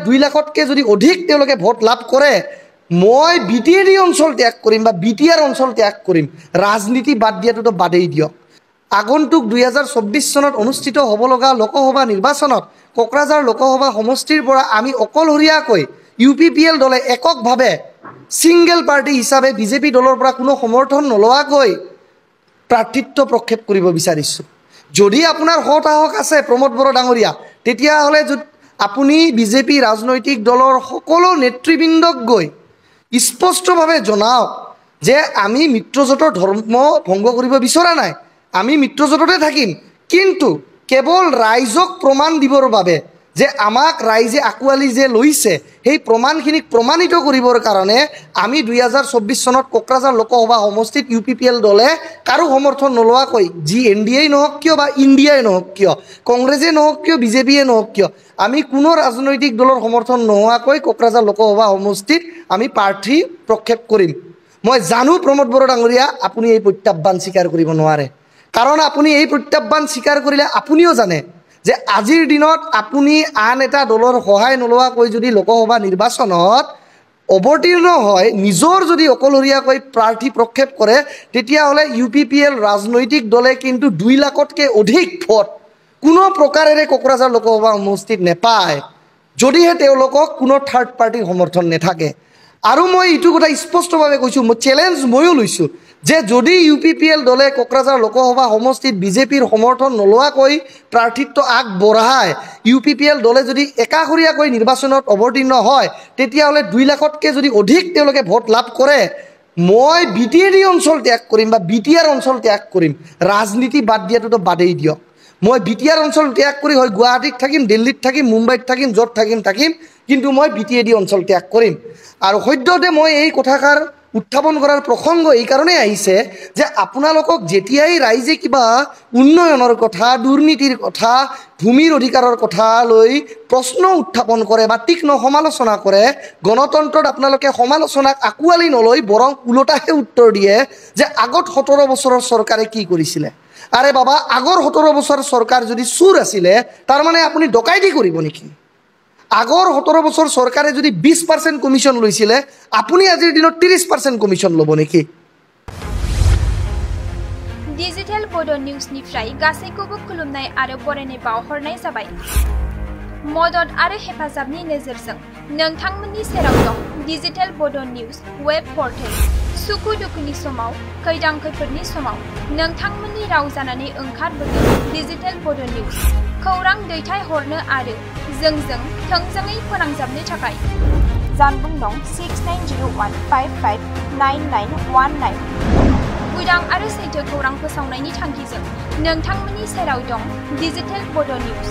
2 লাখতকৈ যদি অধিক তেওঁলোকে ভোট লাভ কৰে মই বিটিএডি অঞ্চল ত্যাগ কৰিম বা বিটিআৰ অঞ্চল ত্যাগ কৰিম ৰাজনীতি বাদ দিয়াটো বাদেই দিয়ক আগন্তুক 2024 চনত অনুষ্ঠিত হ'ব লগা লোকসভা নিৰ্বাচনত কোকৰাঝাৰ লোকসভা সমষ্টিৰ পৰা আমি অকলহৰীয়াকৈ ইউপিপিএল দলে এককভাৱে সিঙ্গেল পাৰ্টি হিচাপে বিজেপি দলৰ পৰা কোনো সমৰ্থন নলোৱাকৈ প্ৰাৰ্থিত্ব প্ৰক্ষেপ কৰিব বিচাৰিছো যদি আপোনাৰ হতাহক আছে প্ৰমোদ বড়ো ডাঙৰীয়া তেতিয়া হলে আপুনি বিজেপি ৰাজনৈতিক দলৰ সকলো নেতৃবৃন্দক গৈ স্পষ্টভাৱে জনাওক যে আমি মিত্ৰজোঁটৰ ধৰ্ম ভংগ কৰিব বিচৰা নাই আমি মিত্ৰজোঁটতে থাকিম কিন্তু কেৱল ৰাইজক প্ৰমাণ দিবৰ বাবে যে আমাক ৰাইজে আকুৱালি যে লৈছে সেই প্ৰমাণখিনিক প্ৰমাণিত কৰিবৰ কাৰণে আমি 2024 চনত কোকৰাঝাৰ লোকসভা সমষ্টিত ইউপিপিএল দলে কাৰো সমৰ্থন নলোৱাকৈ যি এনডিএ নহওক কিয় বা ইণ্ডিয়াই নহওক কিয় কংগ্ৰেছে নহওক কিয় বিজেপিয়ে নহওক কিয় আমি কোনো ৰাজনৈতিক দলৰ সমৰ্থন নোহোৱাকৈ কোকৰাঝাৰ লোকসভা সমষ্টিত আমি প্ৰাৰ্থী প্ৰক্ষেপ কৰিম মই জানো প্ৰমোদ বড়ো ডাঙৰীয়া আপুনি এই প্ৰত্যাহ্বান স্বীকাৰ কৰিব নোৱাৰে কাৰণ আপুনি এই প্ৰত্যাহ্বান স্বীকাৰ কৰিলে আপুনিও জানে যে আজিৰ দিনত আপুনি আন এটা দলৰ সহায় নলোৱাকৈ যদি লোকসভা নিৰ্বাচনত অৱতীৰ্ণ হয় নিজৰ যদি অকলহৰীয়াকৈ প্ৰাৰ্থী প্ৰক্ষেপ কৰে তেতিয়া হলে ইউপিপিএল ৰাজনৈতিক দলে কিন্তু 2 লাখতকৈ অধিক ভোট কোনো প্ৰকাৰেৰে কোকৰাঝাৰ লোকসভা সমষ্টিত নেপায় যদিহে তেওঁলোকক কোনো থাৰ্ড পাৰ্টিৰ সমৰ্থন নেথাকে আৰু মই ইটো কথা স্পষ্টভাৱে কৈছো মই চ্যালেঞ্জ ময়ো লৈছো যে যদি ইউপিপিএল দলে কোকৰাঝাৰ লোকসভা সমষ্টিত বিজেপিৰ সমৰ্থন নলোৱাকৈ প্ৰাৰ্থিত্ব আগবঢ়ায় ইউপিপিএল দলে যদি একাখৰীয়াকৈ নিৰ্বাচনত অৱতীৰ্ণ হয় তেতিয়া হলে 2 লাখতকৈ যদি অধিক তেওঁলোকে ভোট লাভ কৰে মই বিটিএডি অঞ্চল ত্যাগ কৰিম বা বিটিআৰ অঞ্চল ত্যাগ কৰিম ৰাজনীতি বাদ দিয়াটো বাদেই দিয়ক মই বিটিআৰ অঞ্চল ত্যাগ কৰি হয় গুৱাহাটীত থাকিম দিল্লীত থাকিম মুম্বাইত থাকিম য'ত থাকিম কিন্তু মই বিটিএডি অঞ্চল ত্যাগ কৰিম আৰু সদ্যহতে মই এই কথাষাৰ উত্থাপন কৰাৰ প্ৰসংগ এই কাৰণে আহিছে যে আপোনালোকক যেতিয়াই ৰাইজে কিবা উন্নয়নৰ কথা দুৰ্নীতিৰ কথা ভূমিৰ অধিকাৰৰ কথা লৈ প্ৰশ্ন উত্থাপন কৰে বা তীক্ষ্ণ সমালোচনা কৰে গণতন্ত্ৰত আপোনালোকে সমালোচনাক আকুৱালি নলৈ বৰং উলটাহে উত্তৰ দিয়ে যে আগত 17 বছৰৰ চৰকাৰে কি কৰিছিলে আৰে বাবা আগৰ 17 বছৰৰ চৰকাৰ যদি চুৰ আছিলে তাৰ মানে আপুনি ডকাইতি কৰিব নেকি আগৰ 17 বছৰ চৰকাৰে যদি 20% কমিশন লৈছিলে আপুনি আজিৰ দিনত 30% কমিশন লব নেকি ডিজিটেল বডো নিউজ নিफ्राय गासैखौबो खुलुमनाय आरो बरायनाय बावहरनाय जाबाय मदद आरो हेफाजाबनि नोजोरजों नोंथांमोननि सेराव दं डिजिटेल बडो निउज वेब पर्टेल सुखु दुखुनि समाव खैदां खैफोदनि समाव नोंथांमोननि राव जानानै ओंखारबोदों डिजिटेल बडो निउज खौरां दैथाय हरनो आरो जोंजों थोंजोङै फोनांजाबनो थाखाय जानबुं नं 6901559919 उदां आरो सैथो खौरां फोसावनायनि थांखिजों नोंथांमोननि सेराव दं डिजिटेल बडो निउज